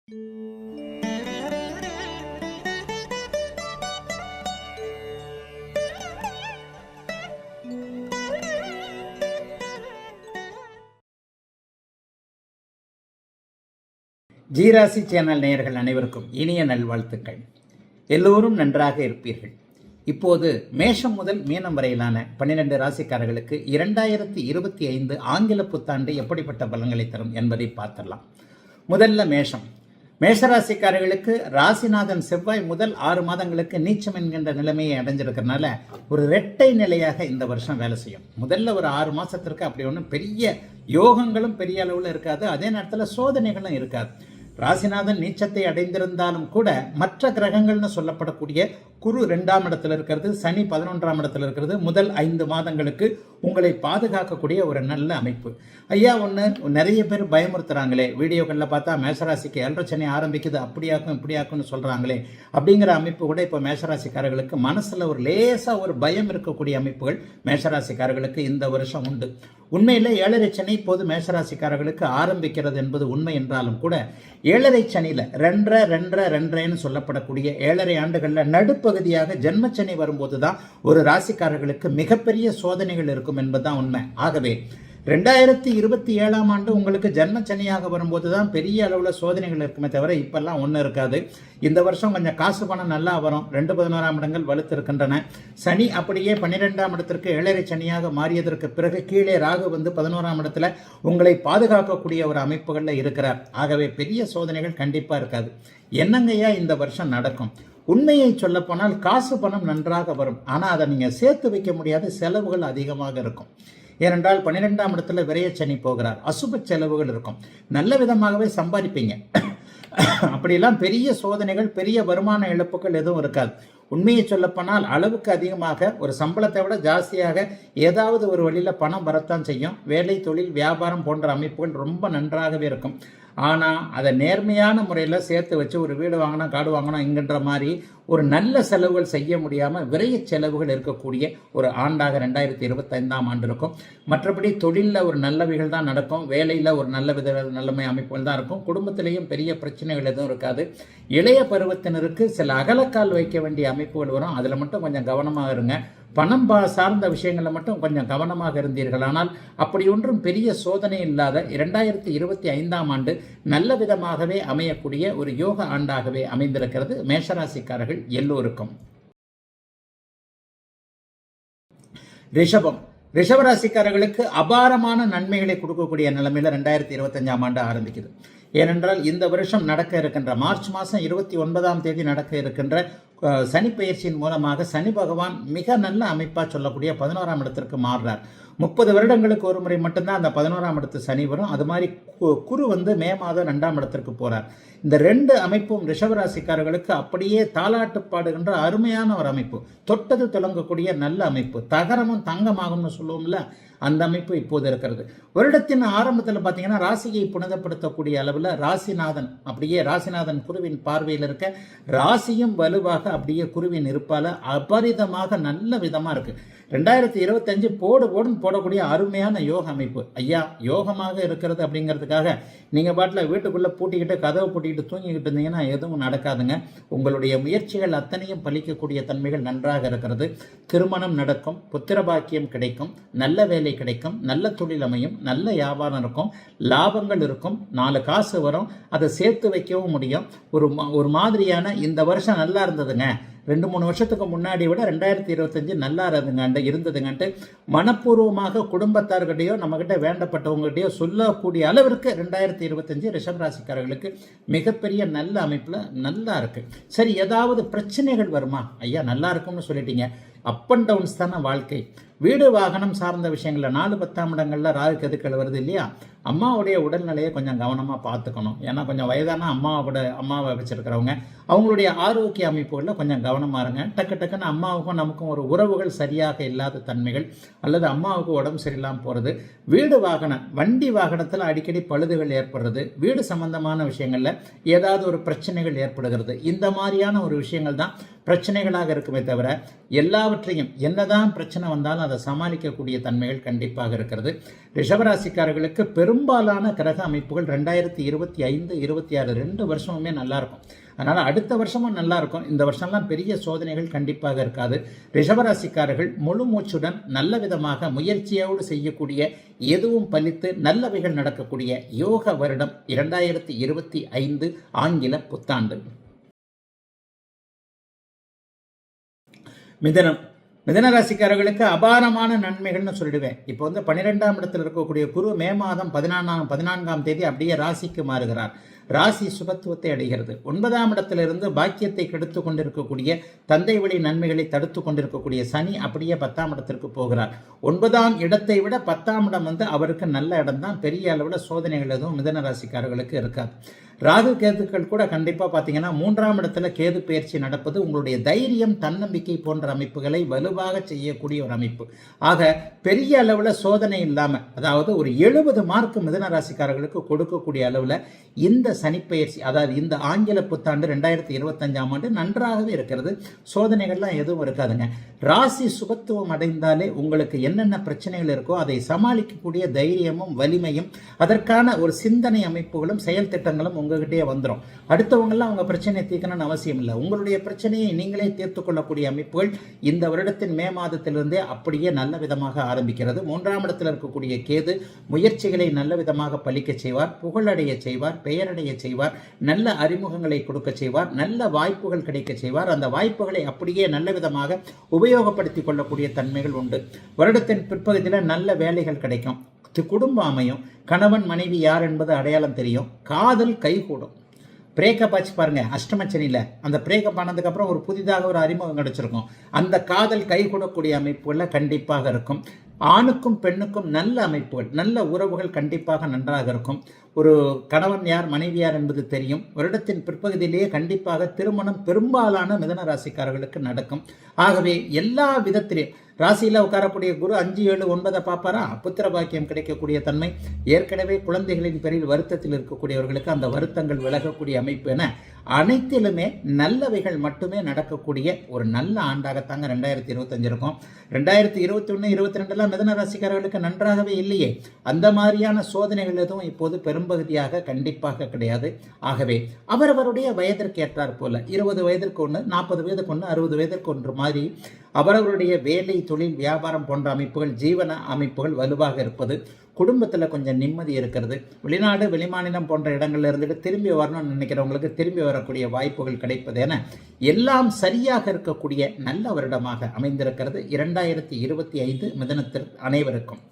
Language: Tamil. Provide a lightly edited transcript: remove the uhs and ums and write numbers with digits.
ஜீராசி சேனல் நேயர்கள் அனைவருக்கும் இனிய நல்வாழ்த்துக்கள். எல்லோரும் நன்றாக இருப்பீர்கள். இப்போது மேஷம் முதல் மீனம் வரையிலான 12 ராசிக்காரர்களுக்கு 2025 ஆங்கில புத்தாண்டு எப்படிப்பட்ட பலன்களை தரும் என்பதை பார்த்துடலாம். முதல்ல மேஷம். மேஷராசிக்காரர்களுக்கு ராசிநாதன் செவ்வாய் முதல் 6 மாதங்களுக்கு நீச்சம் என்கின்ற நிலைமையை அடைஞ்சிருக்கிறதுனால ஒரு இரட்டை நிலையாக இந்த வருஷம் வேலை செய்யும். முதல்ல ஒரு 6 மாதத்திற்கு அப்படி ஒன்றும் பெரிய யோகங்களும் பெரிய அளவில் இருக்காது, அதே நேரத்தில் சோதனைகளும் இருக்காது. ராசிநாதன் நீச்சத்தை அடைந்திருந்தாலும் கூட மற்ற கிரகங்கள்னு சொல்லப்படக்கூடிய குரு 2ஆம் இடத்துல இருக்கிறது, சனி 11ஆம் இடத்துல இருக்கிறது, முதல் 5 மாதங்களுக்கு உங்களை பாதுகாக்கக்கூடிய ஒரு நல்ல அமைப்பு. ஐயா ஒன்று நிறைய பேர் பயமுறுத்துறாங்களே, வீடியோக்களில் பார்த்தா மேஷராசிக்கு 7 சனி ஆரம்பிக்குது, அப்படியாக்கும் இப்படியாக்கும்னு சொல்கிறாங்களே, அப்படிங்கிற அமைப்பு கூட இப்போ மேஷராசிக்காரர்களுக்கு மனசில் ஒரு லேசாக ஒரு பயம் இருக்கக்கூடிய அமைப்புகள் மேஷராசிக்காரர்களுக்கு இந்த வருஷம் உண்டு. உண்மையில் 7 சனி இப்போது மேஷராசிக்காரர்களுக்கு ஆரம்பிக்கிறது என்பது உண்மை என்றாலும் கூட 7 சனியில் 2.5 சொல்லப்படக்கூடிய 7.5 ஆண்டுகளில் நடுப்பகுதியாக ஜென்மச்சனி வரும்போது தான் ஒரு ராசிக்காரர்களுக்கு மிகப்பெரிய சோதனைகள் இருக்கும் என்பதுதான் உண்மை. ஆகவே 2027ஆம் ஆண்டு உங்களுக்கு ஜென்மச்சனியாக வரும்போது தான் பெரிய அளவில் சோதனைகள் இருக்குமே தவிர இப்பெல்லாம் ஒன்றும் இருக்காது. இந்த வருஷம் கொஞ்சம் காசு பணம் நல்லா வரும். 2-11ஆம் இடங்கள் வலுத்து இருக்கின்றன. சனி அப்படியே 12ஆம் இடத்திற்கு 7.5 சனியாக மாறியதற்கு பிறகு கீழே ராகு வந்து 11ஆம் இடத்துல உங்களை பாதுகாக்கக்கூடிய ஒரு அமைப்புகளில் இருக்கிறார். ஆகவே பெரிய சோதனைகள் கண்டிப்பாக இருக்காது. என்னங்கய்யா இந்த வருஷம் நடக்கும்? உண்மையை சொல்ல போனால் காசு பணம் நன்றாக வரும், ஆனால் அதை நீங்கள் சேர்த்து வைக்க முடியாத செலவுகள் அதிகமாக இருக்கும். ஏனென்றால் 12ஆம் இடத்துல விரயச்சனி போகிறார், அசுப செலவுகள் இருக்கும். நல்ல விதமாகவே சம்பாதிப்பீங்க. அப்படியெல்லாம் பெரிய சோதனைகள் பெரிய வருமான இழப்புகள் எதுவும் இருக்காது. உண்மையை சொல்லப்போனால் அளவுக்கு அதிகமாக ஒரு சம்பளத்தை விட ஜாஸ்தியாக ஏதாவது ஒரு வழியில் பணம் வரத்தான் செய்யும். வேலை தொழில் வியாபாரம் போன்ற அமைப்புகள் ரொம்ப நன்றாகவே இருக்கும். ஆனால் அதை நேர்மையான முறையில் சேர்த்து வச்சு ஒரு வீடு வாங்கணும் காடு வாங்கணும் என்கின்ற மாதிரி ஒரு நல்ல செலவுகள் செய்ய முடியாமல் விரைய செலவுகள் இருக்கக்கூடிய ஒரு ஆண்டாக 2025ஆம் ஆண்டு இருக்கும். மற்றபடி தொழிலில் ஒரு நல்லவைகள் தான் நடக்கும், வேலையில் ஒரு நல்லமை அமைப்புகள் தான் இருக்கும். குடும்பத்திலேயும் பெரிய பிரச்சனைகள் எதுவும் இருக்காது. இளைய பருவத்தினருக்கு சில அகலக்கால் வைக்க வேண்டிய அமைப்புகள் வரும், அதில் மட்டும் கொஞ்சம் கவனமாக இருங்க. பணம் சார்ந்த விஷயங்களில் மட்டும் கொஞ்சம் கவனமாக இருந்தீர்கள். ஆனால் அப்படி ஒன்றும் பெரிய சோதனை இல்லாத 2025ஆம் ஆண்டு நல்ல விதமாகவே அமையக்கூடிய ஒரு யோக ஆண்டாகவே அமைந்திருக்கிறது மேஷராசிக்காரர்கள் எல்லோருக்கும். ரிஷபம். ரிஷபராசிக்காரர்களுக்கு அபாரமான நன்மைகளை கொடுக்கக்கூடிய நிலைமையில் 2025ஆம் ஆண்டு ஆரம்பிக்குது. ஏனென்றால் இந்த வருஷம் நடக்க இருக்கின்ற மார்ச் மாதம் 29ஆம் தேதி நடக்க இருக்கின்ற சனி பெயர்ச்சியின் மூலமாக சனி பகவான் மிக நல்ல அமைப்பாக சொல்லக்கூடிய 11ஆம் இடத்திற்கு மாறுறார். 30 வருடங்களுக்கு ஒரு முறை மட்டும்தான் அந்த 11ஆம் இடத்து சனி வரும். அது மாதிரி குரு வந்து மே மாதம் 2ஆம் இடத்திற்கு போகிறார். இந்த 2 அமைப்பும் ரிஷபராசிக்காரர்களுக்கு அப்படியே தாலாட்டு பாடுகின்ற அருமையான ஒரு அமைப்பு, தொட்டது தொடங்கக்கூடிய நல்ல அமைப்பு, தகரமும் தங்கமாகும்னு சொல்லுவோம்ல, அந்த அமைப்பு இப்போது இருக்கிறது. வருடத்தின் ஆரம்பத்தில் பார்த்தீங்கன்னா ராசியை புனிதப்படுத்தக்கூடிய அளவில் ராசிநாதன் அப்படியே ராசிநாதன் குருவின் பார்வையில் இருக்க ராசியும் வலுவாக அப்படியே குருவின் இருப்பால் அபரிதமாக நல்ல விதமாக இருக்குது. 2025 போடுன்னு போடக்கூடிய அருமையான யோக அமைப்பு. ஐயா யோகமாக இருக்கிறது அப்படிங்கிறதுக்காக நீங்கள் பாட்டில் வீட்டுக்குள்ளே பூட்டிக்கிட்டு கதவை பூட்டிக்கிட்டு தூங்கிக்கிட்டு இருந்தீங்கன்னா எதுவும் நடக்காதுங்க. உங்களுடைய முயற்சிகள் அத்தனையும் பலிக்கக்கூடிய தன்மைகள் நன்றாக இருக்கிறது. திருமணம் நடக்கும், புத்திர பாக்கியம் கிடைக்கும், நல்ல வேலை கிடைக்கும், நல்ல தொழில் அமையும், நல்ல வியாபாரம் இருக்கும், லாபங்கள் இருக்கும், 4 காசு வரும், அதை சேர்த்து வைக்கவும் முடியும். ஒரு மாதிரியான இந்த வருஷம் நல்லா இருந்ததுங்க, 2-3 வருஷத்துக்கு முன்னாடி விட 2025 நல்லா இருந்ததுங்கன்ட்டு மனப்பூர்வமாக குடும்பத்தார்கிட்டையோ நம்மகிட்ட வேண்டப்பட்டவங்ககிட்டயோ சொல்லக்கூடிய அளவிற்கு 2025 ரிஷபராசிக்காரர்களுக்கு மிகப்பெரிய நல்ல அமைப்பில் நல்லா இருக்கு. சரி, ஏதாவது பிரச்சனைகள் வருமா? ஐயா நல்லா இருக்கும்னு சொல்லிட்டீங்க. அப் அண்ட் டவுன்ஸ் தானே வாழ்க்கை. வீடு வாகனம் சார்ந்த விஷயங்களில் 4-10ஆம் இடங்களில் ராகு கெதுக்கள் வருது இல்லையா, அம்மாவுடைய உடல்நிலையை கொஞ்சம் கவனமாக பார்த்துக்கணும். ஏன்னா கொஞ்சம் வயதான அம்மாவை வச்சுருக்கிறவங்க அவங்களுடைய ஆரோக்கிய அமைப்புகளில் கொஞ்சம் கவனமாக இருங்க. டக்குன்னு அம்மாவுக்கும் நமக்கும் ஒரு உறவுகள் சரியாக இல்லாத தன்மைகள் அல்லது அம்மாவுக்கு உடம்பு சரியில்லாமல் போகிறது, வீடு வாகனம் வண்டி வாகனத்தில் அடிக்கடி பழுதுகள் ஏற்படுறது, வீடு சம்பந்தமான விஷயங்களில் ஏதாவது ஒரு பிரச்சனைகள் ஏற்படுகிறது, இந்த மாதிரியான ஒரு விஷயங்கள் தான் பிரச்சனைகளாக இருக்குமே தவிர எல்லாவற்றையும் என்னதான் பிரச்சனை வந்தாலும் அதை சமாளிக்கக்கூடிய தன்மைகள் கண்டிப்பாக இருக்கிறது. ரிஷபராசிக்காரர்களுக்கு பெரும்பாலான கிரக அமைப்புகள் 2025, 26 2 வருஷமுமே நல்லா இருக்கும். அதனால் அடுத்த வருஷமும் நல்லா இருக்கும். இந்த வருஷம்லாம் பெரிய சோதனைகள் கண்டிப்பாக இருக்காது. ரிஷபராசிக்காரர்கள் முழு மூச்சுடன் நல்ல விதமாக முயற்சியோடு செய்யக்கூடிய, எதுவும் பலித்து நல்லவைகள் நடக்கக்கூடிய யோக வருடம் 2025 ஆங்கில புத்தாண்டு. மிதன ராசிக்காரர்களுக்கு அபாரமான நன்மைகள்னு சொல்லிடுவேன். இப்போ 12ஆம் இடத்தில் இருக்கக்கூடிய குரு மே மாதம் 14ஆம் தேதி அப்படியே ராசிக்கு மாறுகிறார். ராசி சுபத்துவத்தை அடைகிறது. 9ஆம் இடத்திலிருந்து பாக்கியத்தை கெடுத்து கொண்டிருக்கக்கூடிய, தந்தை வழி நன்மைகளை தடுத்து கொண்டிருக்கக்கூடிய சனி அப்படியே 10ஆம் இடத்திற்கு போகிறார். 9ஆம் இடத்தை விட 10ஆம் இடம் அவருக்கு நல்ல இடம் தான். பெரிய அளவில் சோதனைகள் எதுவும் மிதன ராசிக்காரர்களுக்கு இருக்காது. ராகு கேதுக்கள் கூட கண்டிப்பாக பார்த்தீங்கன்னா 3ஆம் இடத்துல கேது பயிற்சி நடப்பது உங்களுடைய தைரியம், தன்னம்பிக்கை போன்ற அமைப்புகளை வலுவாக செய்யக்கூடிய ஒரு அமைப்பு. ஆக பெரிய அளவில் சோதனை இல்லாமல், அதாவது ஒரு 70 மார்க் மிதன ராசிக்காரர்களுக்கு கொடுக்கக்கூடிய அளவில் இந்த சனிப்பெயர்ச்சி, அதாவது இந்த ஆங்கில புத்தாண்டு 2025ஆம் ஆண்டு நன்றாகவே இருக்கிறது. சோதனைகள்லாம் எதுவும் இருக்காதுங்க. ராசி சுபத்துவம் அடைந்தாலே உங்களுக்கு என்னென்ன பிரச்சனைகள் இருக்கோ அதை சமாளிக்கக்கூடிய தைரியமும் வலிமையும், அதற்கான ஒரு சிந்தனை அமைப்புகளும் செயல் திட்டங்களும் உங்ககிட்டயே வந்துடும். அடுத்தவங்கெல்லாம் அவங்க பிரச்சனையை தீர்க்கணும்னு அவசியம் இல்லை. உங்களுடைய பிரச்சனையை நீங்களே தீர்த்து கொள்ளக்கூடிய அமைப்புகள் இந்த வருடத்தின் மே மாதத்திலிருந்தே அப்படியே நல்ல விதமாக ஆரம்பிக்கிறது. 3ஆம் இடத்தில் இருக்கக்கூடிய கேது முயற்சிகளை நல்ல விதமாக பலிக்க செய்வார், புகழடைய செய்வார், பெயரடைய செய்வார், நல்ல அறிமுகங்களை கொடுக்க செய்வார், நல்ல வாய்ப்புகள் கிடைக்க செய்வார். அந்த வாய்ப்புகளை அப்படியே நல்ல விதமாக உபயோகப்படுத்திக் கொள்ளக்கூடிய தன்மைகள் உண்டு. வருடத்தின் பிற்பகுதியில் நல்ல வேலைகள் கிடைக்கும், குடும்பம் அமையும், கணவன் மனைவி யார் என்பது அடையாளம் தெரியும், காதல் கைகூடும். பிரேக்கப் ஆச்சு பாருங்க அஷ்டமச்சனியில், அந்த பிரேக்கப் ஆனதுக்கப்புறம் ஒரு புதிதாக ஒரு அறிமுகம் கிடைச்சிருக்கும். அந்த காதல் கைகூடக்கூடிய அமைப்புகளில் கண்டிப்பாக இருக்கும். ஆணுக்கும் பெண்ணுக்கும் நல்ல அமைப்புகள், நல்ல உறவுகள் கண்டிப்பாக நன்றாக இருக்கும். ஒரு கணவன் யார் மனைவி யார் என்பது தெரியும். வருடத்தின் பிற்பகுதியிலேயே கண்டிப்பாக திருமணம் பெரும்பாலான மிதன ராசிக்காரர்களுக்கு நடக்கும். ஆகவே எல்லா விதத்திலையும் ராசியில் உட்காரக்கூடிய குரு 5, 7, 9 பார்ப்பாரா, புத்திர பாக்கியம் கிடைக்கக்கூடிய தன்மை. ஏற்கனவே குழந்தைகளின் பேரில் வருத்தத்தில் இருக்கக்கூடியவர்களுக்கு அந்த வருத்தங்கள் விலகக்கூடிய அமைப்பு என அனைத்திலுமே நல்லவைகள் மட்டுமே நடக்கக்கூடிய ஒரு நல்ல ஆண்டாகத்தாங்க 2025 இருக்கும். 2021, 22 மிதன ராசிக்காரர்களுக்கு நன்றாகவே இல்லையே. அந்த மாதிரியான சோதனைகள் எதுவும் இப்போது பெரும்பகுதியாக கண்டிப்பாக கிடையாது. ஆகவே அவரவருடைய வயதிற்கு ஏற்றார் போல 20 வயதிற்கு ஒன்று, 40 வயதுக்கு ஒன்று, 60 வயதிற்கு ஒன்று மாதிரி அவரவருடைய வேலை, தொழில், வியாபாரம் போன்ற அமைப்புகள், ஜீவன அமைப்புகள் வலுவாக இருப்பது, குடும்பத்தில் கொஞ்சம் நிம்மதி இருக்கிறது, வெளிநாடு வெளிமாநிலம் போன்ற இடங்கள்ல இருந்துட்டு திரும்பி வரணும்னு நினைக்கிறவங்களுக்கு திரும்பி வரக்கூடிய வாய்ப்புகள் கிடைப்பது என எல்லாம் சரியாக இருக்கக்கூடிய நல்ல வருடமாக அமைந்திருக்கிறது 2025 மிதனத்தில் அனைவருக்கும்.